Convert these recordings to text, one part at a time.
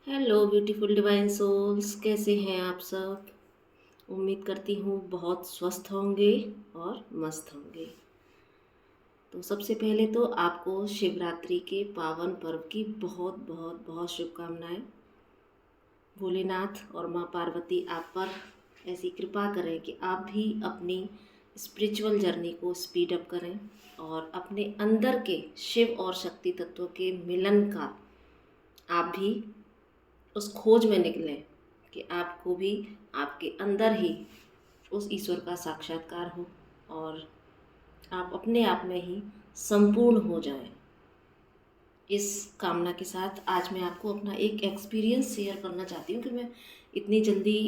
Hello beautiful divine souls, कैसे हैं आप सब। उम्मीद करती हूँ बहुत स्वस्थ होंगे और मस्त होंगे। तो सबसे पहले तो आपको शिवरात्रि के पावन पर्व की बहुत बहुत बहुत शुभकामनाएं। भोलेनाथ और माँ पार्वती आप पर ऐसी कृपा करें कि आप भी अपनी स्पिरिचुअल जर्नी को स्पीड अप करें और अपने अंदर के शिव और शक्ति तत्वों के मिलन का आप भी उस खोज में निकलें कि आपको भी आपके अंदर ही उस ईश्वर का साक्षात्कार हो और आप अपने आप में ही संपूर्ण हो जाएं। इस कामना के साथ आज मैं आपको अपना एक एक्सपीरियंस शेयर करना चाहती हूँ कि मैं इतनी जल्दी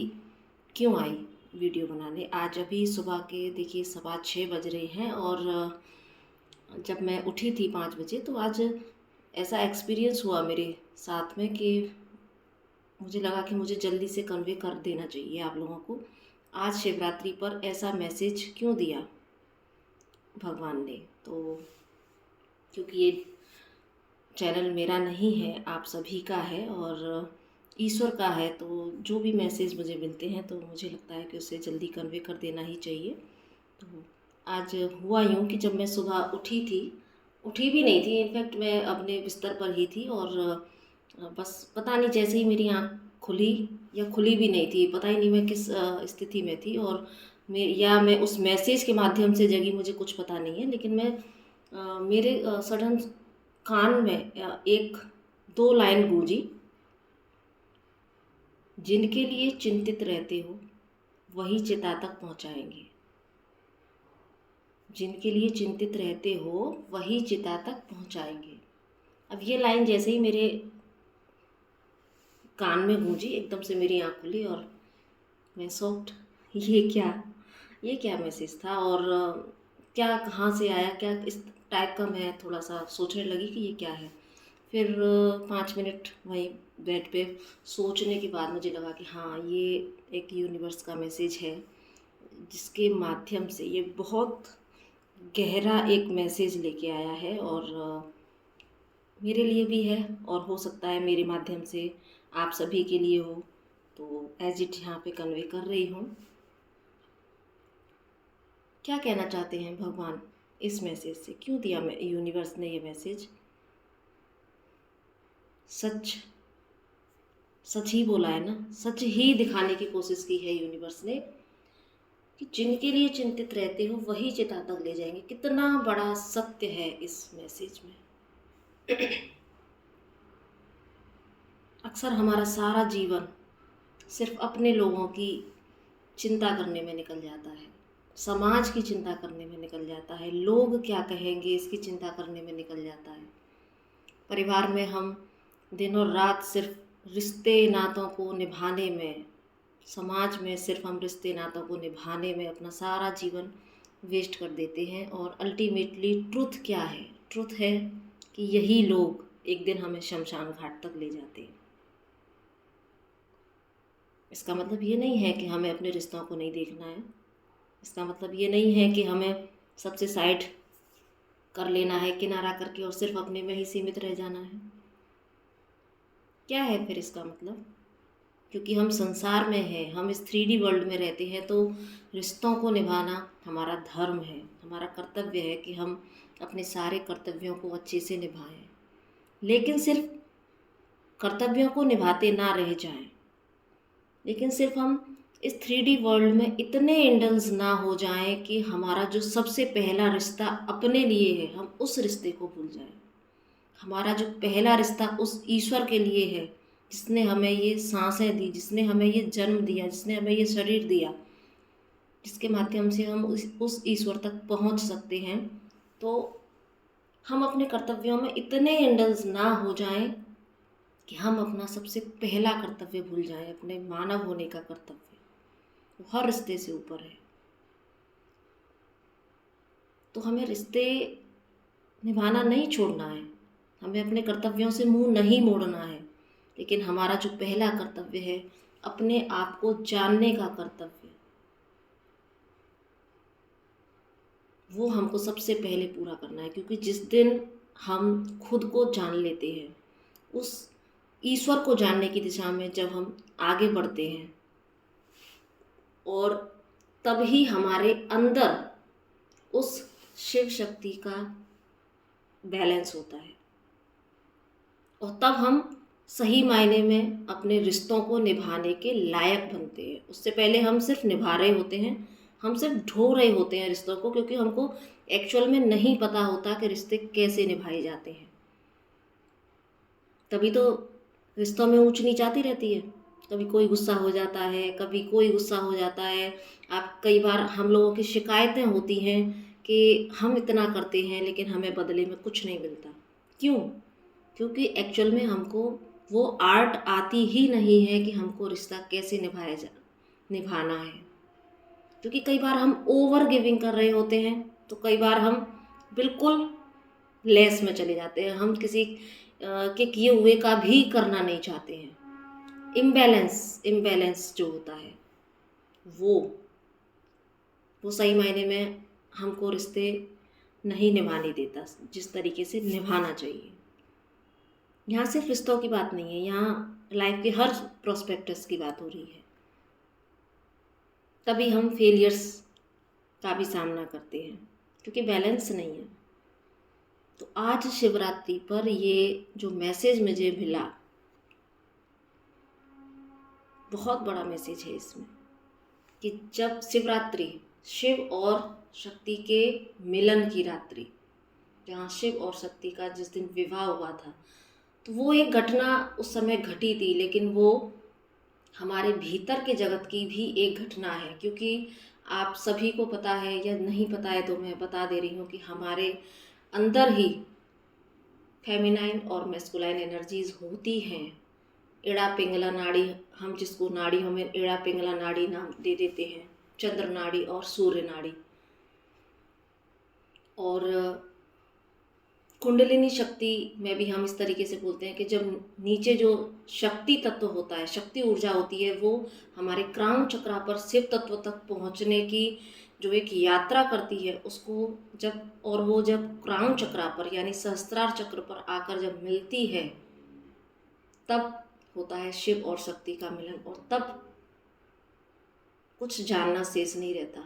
क्यों आई वीडियो बनाने। आज अभी सुबह के देखिए 6:15 बज रहे हैं और जब मैं उठी थी 5 बजे तो आज ऐसा एक्सपीरियंस हुआ मेरे साथ में कि मुझे लगा कि मुझे जल्दी से कन्वे कर देना चाहिए आप लोगों को। आज शिवरात्रि पर ऐसा मैसेज क्यों दिया भगवान ने, तो क्योंकि ये चैनल मेरा नहीं है, आप सभी का है और ईश्वर का है। तो जो भी मैसेज मुझे मिलते हैं तो मुझे लगता है कि उसे जल्दी कन्वे कर देना ही चाहिए। तो आज हुआ यूँ कि जब मैं सुबह उठी भी नहीं थी, इनफैक्ट मैं अपने बिस्तर पर ही थी और बस पता नहीं जैसे ही मेरी आँख खुली या खुली भी नहीं थी, पता ही नहीं मैं किस स्थिति में थी और मैं उस मैसेज के माध्यम से जगी, मुझे कुछ पता नहीं है। लेकिन मेरे सडन कान में एक दो लाइन गूंजी, जिनके लिए चिंतित रहते हो वही चिता तक पहुंचाएंगे। जिनके लिए चिंतित रहते हो वही चिता तक पहुंचाएंगे। अब ये लाइन जैसे ही मेरे कान में गूंजी, एकदम से मेरी आँख खुली और मैं सॉफ्ट। ये क्या मैसेज था और क्या कहाँ से आया, क्या इस टाइप का मैं थोड़ा सा सोचने लगी कि ये क्या है। फिर 5 मिनट वहीं बेड पे सोचने के बाद मुझे लगा कि हाँ, ये एक यूनिवर्स का मैसेज है जिसके माध्यम से ये बहुत गहरा एक मैसेज लेके आया है और मेरे लिए भी है और हो सकता है मेरे माध्यम से आप सभी के लिए हो। तो एज इट यहाँ पे कन्वे कर रही हूँ। क्या कहना चाहते हैं भगवान इस मैसेज से, क्यों दिया मैं यूनिवर्स ने ये मैसेज। सच सच ही बोला है ना, सच ही दिखाने की कोशिश की है यूनिवर्स ने कि जिनके लिए चिंतित रहते हो वही चिता तक ले जाएंगे। कितना बड़ा सत्य है इस मैसेज में। अक्सर हमारा सारा जीवन सिर्फ अपने लोगों की चिंता करने में निकल जाता है, समाज की चिंता करने में निकल जाता है, लोग क्या कहेंगे इसकी चिंता करने में निकल जाता है। परिवार में हम दिन और रात सिर्फ रिश्ते नातों को निभाने में, समाज में सिर्फ हम रिश्ते नातों को निभाने में अपना सारा जीवन वेस्ट कर देते हैं। और अल्टीमेटली ट्रुथ क्या है? ट्रुथ है कि यही लोग एक दिन हमें शमशान घाट तक ले जाते हैं। इसका मतलब ये नहीं है कि हमें अपने रिश्तों को नहीं देखना है। इसका मतलब ये नहीं है कि हमें सबसे साइड कर लेना है किनारा करके और सिर्फ अपने में ही सीमित रह जाना है। क्या है फिर इसका मतलब? क्योंकि हम संसार में हैं, हम इस 3D वर्ल्ड में रहते हैं, तो रिश्तों को निभाना हमारा धर्म है, हमारा कर्तव्य है कि हम अपने सारे कर्तव्यों को अच्छे से निभाएं। लेकिन सिर्फ कर्तव्यों को निभाते ना रह जाएं, लेकिन सिर्फ हम इस 3D वर्ल्ड में इतने इंडल्ज ना हो जाएं कि हमारा जो सबसे पहला रिश्ता अपने लिए है हम उस रिश्ते को भूल जाएं। हमारा जो पहला रिश्ता उस ईश्वर के लिए है जिसने हमें ये सांसें दी, जिसने हमें ये जन्म दिया, जिसने हमें ये शरीर दिया, जिसके माध्यम से हम उस ईश्वर तक पहुंच सकते हैं। तो हम अपने कर्तव्यों में इतने इंडल्ज ना हो जाएं कि हम अपना सबसे पहला कर्तव्य भूल जाएं, अपने मानव होने का कर्तव्य। वो हर रिश्ते से ऊपर है। तो हमें रिश्ते निभाना नहीं छोड़ना है, हमें अपने कर्तव्यों से मुंह नहीं मोड़ना है। लेकिन हमारा जो पहला कर्तव्य है, अपने आप को जानने का कर्तव्य, वो हमको सबसे पहले पूरा करना है। क्योंकि जिस दिन हम खुद को जान लेते हैं, उस ईश्वर को जानने की दिशा में जब हम आगे बढ़ते हैं, और तभी हमारे अंदर उस शिव शक्ति का बैलेंस होता है, और तब हम सही मायने में अपने रिश्तों को निभाने के लायक बनते हैं। उससे पहले हम सिर्फ निभा रहे होते हैं, हम सिर्फ ढो रहे होते हैं रिश्तों को, क्योंकि हमको एक्चुअल में नहीं पता होता कि रिश्ते कैसे निभाए जाते हैं। तभी तो रिश्तों में ऊंच नीच आती रहती है। कभी कोई गुस्सा हो जाता है, कभी कोई गुस्सा हो जाता है। आप कई बार हम लोगों की शिकायतें होती हैं कि हम इतना करते हैं लेकिन हमें बदले में कुछ नहीं मिलता। क्यों? क्योंकि एक्चुअल में हमको वो आर्ट आती ही नहीं है कि हमको रिश्ता कैसे निभाना है। क्योंकि कई बार हम ओवर गिविंग कर रहे होते हैं, तो कई बार हम बिल्कुल लेस में चले जाते हैं। हम किसी के किए हुए का भी करना नहीं चाहते हैं। इम्बैलेंस जो होता है वो सही मायने में हमको रिश्ते नहीं निभाने देता जिस तरीके से निभाना चाहिए। यहाँ सिर्फ रिश्तों की बात नहीं है, यहाँ लाइफ के हर प्रोस्पेक्टस की बात हो रही है। तभी हम फेलियर्स का भी सामना करते हैं, क्योंकि बैलेंस नहीं है। तो आज शिवरात्रि पर ये जो मैसेज मुझे मिला, बहुत बड़ा मैसेज है इसमें, कि जब शिवरात्रि शिव और शक्ति के मिलन की रात्रि, जहाँ शिव और शक्ति का जिस दिन विवाह हुआ था, तो वो एक घटना उस समय घटी थी, लेकिन वो हमारे भीतर के जगत की भी एक घटना है। क्योंकि आप सभी को पता है या नहीं पता है तो मैं बता दे रही हूँ कि हमारे अंदर ही फेमिनाइन और मैस्कुलाइन एनर्जीज होती हैं। एड़ा पिंगला नाड़ी, हम जिसको नाड़ियों में एड़ा पिंगला नाड़ी नाम दे देते हैं, चंद्र नाड़ी और सूर्य नाड़ी। और कुंडलिनी शक्ति में भी हम इस तरीके से बोलते हैं कि जब नीचे जो शक्ति तत्व होता है, शक्ति ऊर्जा होती है, वो हमारे क्राउन चक्रा पर शिव तत्व तक पहुंचने की जो एक यात्रा करती है, उसको वो जब क्राउन चक्रा पर यानी सहस्त्रार चक्र पर आकर जब मिलती है, तब होता है शिव और शक्ति का मिलन। और तब कुछ जानना शेष नहीं रहता,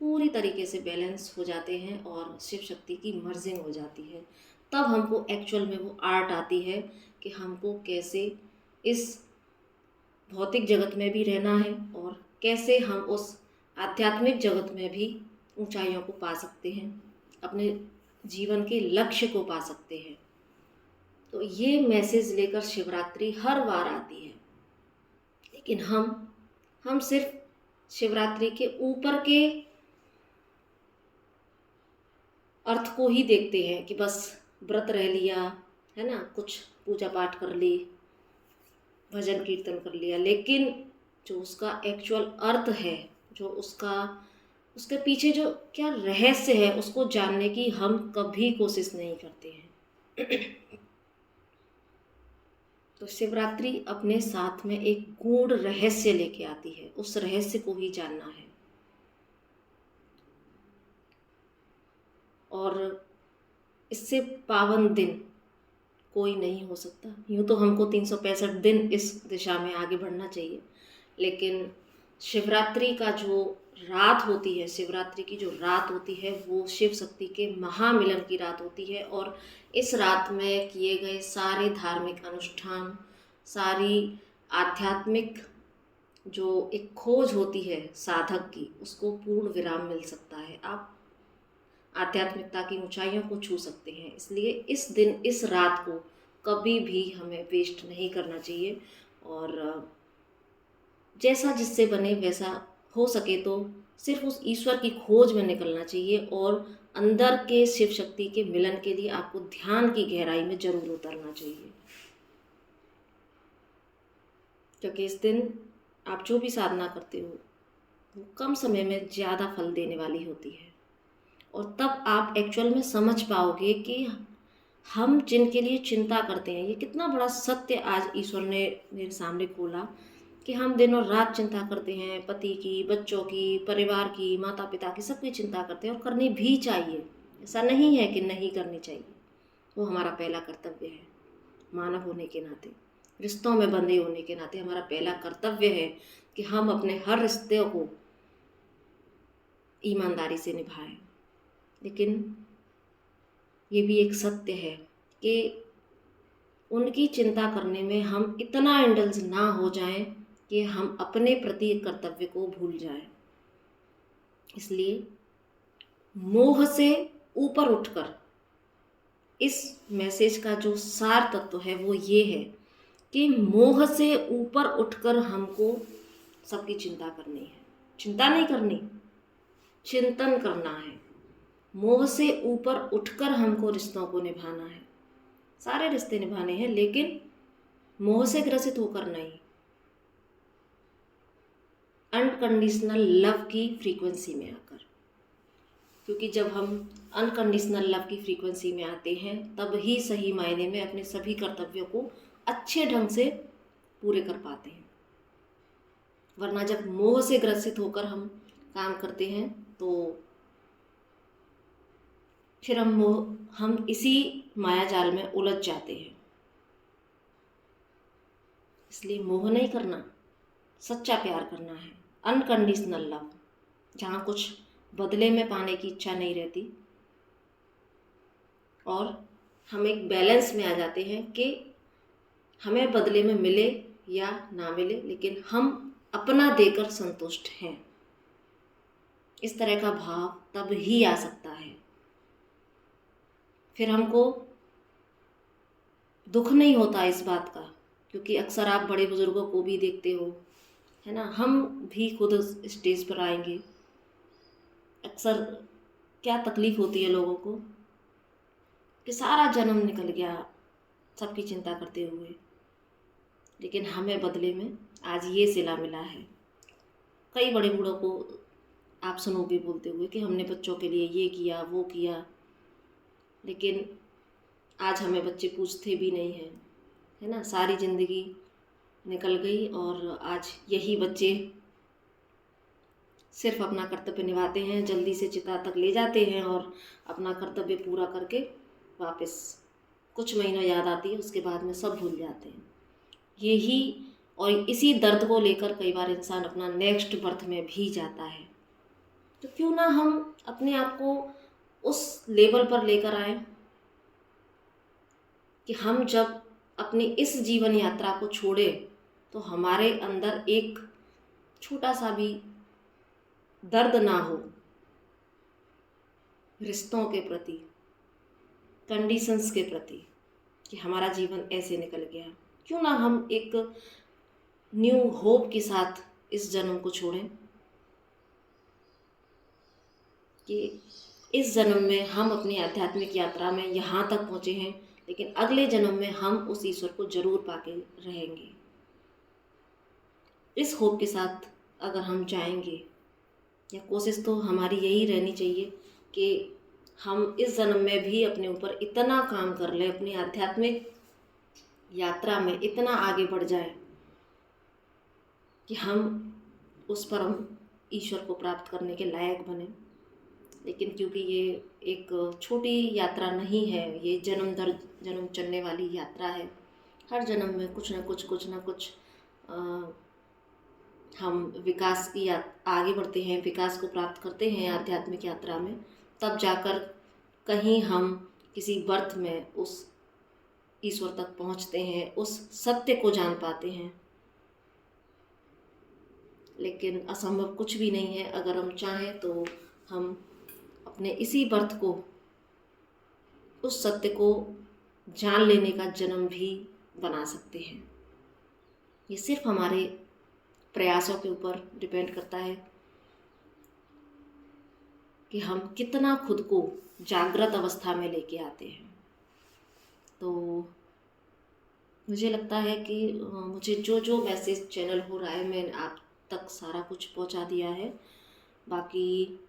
पूरी तरीके से बैलेंस हो जाते हैं और शिव शक्ति की मर्जिंग हो जाती है। तब हमको एक्चुअल में वो आर्ट आती है कि हमको कैसे इस भौतिक जगत में भी रहना है और कैसे हम उस आध्यात्मिक जगत में भी ऊंचाइयों को पा सकते हैं, अपने जीवन के लक्ष्य को पा सकते हैं। तो ये मैसेज लेकर शिवरात्रि हर बार आती है, लेकिन हम सिर्फ शिवरात्रि के ऊपर के अर्थ को ही देखते हैं कि बस व्रत रह लिया है ना, कुछ पूजा पाठ कर ली, भजन कीर्तन कर लिया, लेकिन जो उसका एक्चुअल अर्थ है, जो उसके पीछे जो क्या रहस्य है, उसको जानने की हम कभी कोशिश नहीं करते हैं। तो शिवरात्रि अपने साथ में एक गूढ़ रहस्य लेके आती है, उस रहस्य को ही जानना है। और इससे पावन दिन कोई नहीं हो सकता। यूँ तो हमको 365 दिन इस दिशा में आगे बढ़ना चाहिए, लेकिन शिवरात्रि का जो रात होती है, शिवरात्रि की जो रात होती है, वो शिव शक्ति के महामिलन की रात होती है। और इस रात में किए गए सारे धार्मिक अनुष्ठान, सारी आध्यात्मिक जो एक खोज होती है साधक की, उसको पूर्ण विराम मिल सकता है। आप आध्यात्मिकता की ऊंचाइयों को छू सकते हैं। इसलिए इस दिन, इस रात को कभी भी हमें वेस्ट नहीं करना चाहिए, और जैसा जिससे बने वैसा हो सके तो सिर्फ उस ईश्वर की खोज में निकलना चाहिए, और अंदर के शिव शक्ति के मिलन के लिए आपको ध्यान की गहराई में जरूर उतरना चाहिए। क्योंकि इस दिन आप जो भी साधना करते हो वो कम समय में ज़्यादा फल देने वाली होती है। और तब आप एक्चुअल में समझ पाओगे कि हम जिनके लिए चिंता करते हैं, ये कितना बड़ा सत्य आज ईश्वर ने मेरे सामने खोला, कि हम दिन और रात चिंता करते हैं, पति की, बच्चों की, परिवार की, माता पिता की, सबकी चिंता करते हैं, और करनी भी चाहिए। ऐसा नहीं है कि नहीं करनी चाहिए, वो हमारा पहला कर्तव्य है मानव होने के नाते। रिश्तों में बंधे होने के नाते हमारा पहला कर्तव्य है कि हम अपने हर रिश्ते को ईमानदारी से निभाएं। लेकिन ये भी एक सत्य है कि उनकी चिंता करने में हम इतना इंडल्ज ना हो जाएं कि हम अपने प्रति कर्तव्य को भूल जाएं। इसलिए मोह से ऊपर उठकर इस मैसेज का जो सार तत्व है वो ये है कि मोह से ऊपर उठकर हमको सबकी चिंता करनी है। चिंता नहीं करनी, चिंतन करना है। मोह से ऊपर उठकर हमको रिश्तों को निभाना है। सारे रिश्ते निभाने हैं, लेकिन मोह से ग्रसित होकर नहीं, अनकंडीशनल लव की फ्रीक्वेंसी में आकर। क्योंकि जब हम अनकंडीशनल लव की फ्रीक्वेंसी में आते हैं तब ही सही मायने में अपने सभी कर्तव्यों को अच्छे ढंग से पूरे कर पाते हैं। वरना जब मोह से ग्रसित होकर हम काम करते हैं तो फिर हम इसी माया जाल में उलझ जाते हैं। इसलिए मोह नहीं करना, सच्चा प्यार करना है, अनकंडीशनल लव, जहाँ कुछ बदले में पाने की इच्छा नहीं रहती। और हम एक बैलेंस में आ जाते हैं कि हमें बदले में मिले या ना मिले, लेकिन हम अपना देकर संतुष्ट हैं। इस तरह का भाव तब ही आ सकता है। फिर हमको दुख नहीं होता इस बात का, क्योंकि अक्सर आप बड़े बुजुर्गों को भी देखते हो, है ना, हम भी खुद स्टेज पर आएंगे। अक्सर क्या तकलीफ़ होती है लोगों को कि सारा जन्म निकल गया सबकी चिंता करते हुए, लेकिन हमें बदले में आज ये सिला मिला है। कई बड़े बूढ़ों को आप सुनोगे बोलते हुए कि हमने बच्चों के लिए ये किया वो किया, लेकिन आज हमें बच्चे पूछते भी नहीं हैं, है ना। सारी ज़िंदगी निकल गई और आज यही बच्चे सिर्फ अपना कर्तव्य निभाते हैं, जल्दी से चिता तक ले जाते हैं और अपना कर्तव्य पूरा करके वापस कुछ महीनों याद आती है, उसके बाद में सब भूल जाते हैं। यही और इसी दर्द को लेकर कई बार इंसान अपना नेक्स्ट बर्थ में भी जाता है। तो क्यों ना हम अपने आप को उस लेवल पर लेकर आए कि हम जब अपनी इस जीवन यात्रा को छोड़े तो हमारे अंदर एक छोटा सा भी दर्द ना हो रिश्तों के प्रति, कंडीशंस के प्रति, कि हमारा जीवन ऐसे निकल गया। क्यों ना हम एक न्यू होप के साथ इस जन्म को छोड़ें कि इस जन्म में हम अपनी आध्यात्मिक यात्रा में यहाँ तक पहुँचे हैं, लेकिन अगले जन्म में हम उस ईश्वर को जरूर पाके रहेंगे। इस होप के साथ अगर हम जाएंगे, या कोशिश तो हमारी यही रहनी चाहिए कि हम इस जन्म में भी अपने ऊपर इतना काम कर लें, अपनी आध्यात्मिक यात्रा में इतना आगे बढ़ जाए कि हम उस परम ईश्वर को प्राप्त करने के लायक बने। लेकिन क्योंकि ये एक छोटी यात्रा नहीं है, ये जन्म दर जन्म चलने वाली यात्रा है। हर जन्म में कुछ ना कुछ हम विकास की आगे बढ़ते हैं, विकास को प्राप्त करते हैं आध्यात्मिक यात्रा में। तब जाकर कहीं हम किसी बर्थ में उस ईश्वर तक पहुंचते हैं, उस सत्य को जान पाते हैं। लेकिन असंभव कुछ भी नहीं है। अगर हम चाहें तो हम अपने इसी बर्थ को, उस सत्य को जान लेने का जन्म भी बना सकते हैं। ये सिर्फ हमारे प्रयासों के ऊपर डिपेंड करता है कि हम कितना खुद को जागृत अवस्था में लेके आते हैं। तो मुझे लगता है कि मुझे जो मैसेज चैनल हो रहा है मैंने आप तक सारा कुछ पहुंचा दिया है। बाकी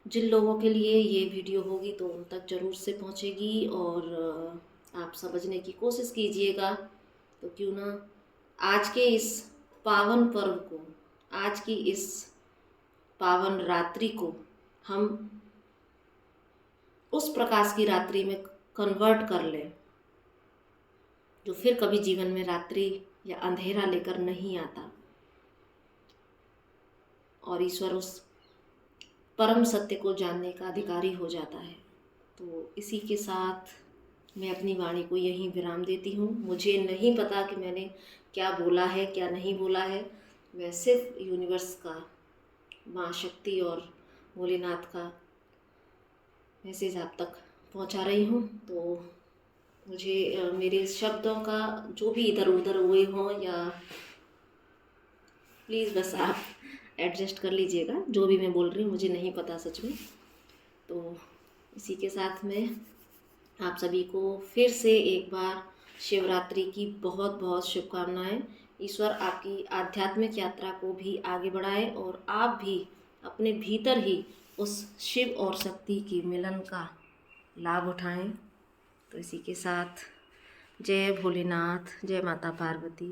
जिन लोगों के लिए ये वीडियो होगी तो उन तक ज़रूर से पहुंचेगी और आप समझने की कोशिश कीजिएगा। तो क्यों ना आज के इस पावन पर्व को, आज की इस पावन रात्रि को हम उस प्रकाश की रात्रि में कन्वर्ट कर लें जो फिर कभी जीवन में रात्रि या अंधेरा लेकर नहीं आता, और ईश्वर उस परम सत्य को जानने का अधिकारी हो जाता है। तो इसी के साथ मैं अपनी वाणी को यहीं विराम देती हूँ। मुझे नहीं पता कि मैंने क्या बोला है, क्या नहीं बोला है। मैं सिर्फ यूनिवर्स का, माँ शक्ति और भोलेनाथ का मैसेज आप तक पहुँचा रही हूँ। तो मुझे मेरे शब्दों का जो भी इधर उधर हुए हों, या प्लीज़ बस आप एडजस्ट कर लीजिएगा। जो भी मैं बोल रही हूँ मुझे नहीं पता सच में। तो इसी के साथ में आप सभी को फिर से एक बार शिवरात्रि की बहुत बहुत शुभकामनाएं। ईश्वर आपकी आध्यात्मिक यात्रा को भी आगे बढ़ाए और आप भी अपने भीतर ही उस शिव और शक्ति के मिलन का लाभ उठाएं। तो इसी के साथ जय भोलेनाथ, जय माता पार्वती।